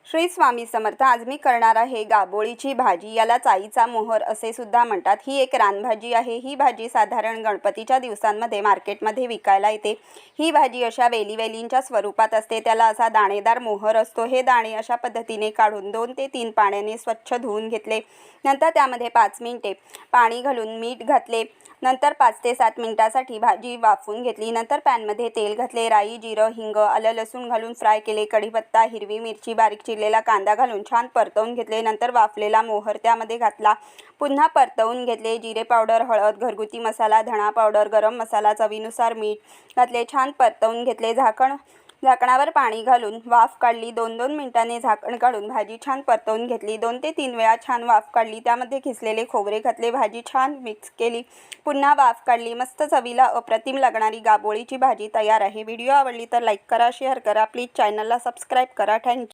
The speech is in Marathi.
श्री स्वामी समर्थ। आज मी करणार आहे गाबोळीची भाजी। याला चाईचा मोहर असे सुद्धा म्हणतात। ही एक रानभाजी आहे। ही भाजी साधारण गणपतीच्या दिवसांमध्ये मार्केटमध्ये विकायला येते। ही भाजी अशा वेलींच्या स्वरूपात असते। त्याला असा दाणेदार मोहर असतो। हे दाणे अशा पद्धतीने काढून 2 ते 3 पाण्याने स्वच्छ धुवून घेतले। नंतर त्यामध्ये 5 मिनिटे पाणी घालून मीठ घातले। नंतर 5 ते 7 मिनिटांसाठी भाजी वाफवून घेतली। नंतर पॅनमध्ये तेल घातले। राई, जिरं, हिंग, आलं लसूण घालून फ्राय केले। कढीपत्ता, हिरवी मिरची, बारीक चिरलेला कांदा घालून छान परतवून घेतले। नंतर वाफलेला मोहर त्यामध्ये घातला। पुन्हा परतवून घेतले। जिरे पावडर, हळद, घरगुती मसाला, धणा पावडर, गरम मसाला, चवीनुसार मीठ घातले। छान परतवून घेतले। झाकणावर पाणी घालून वाफ काढली। 2-2 मिनिटांनी झाकण काढून भाजी छान परतवून घेतली। 2 ते 3 वेळा छान वाफ काढली। त्यामध्ये किसलेले खोबरे घातले। भाजी छान मिक्स केली। पुन्हा वाफ काढली। मस्त चवीला अप्रतिम लागणारी गाबोळीची भाजी तयार आहे। व्हिडिओ आवडली तर लाईक करा, शेअर करा, प्लीज चॅनलला सबस्क्राईब करा। थँक्यू।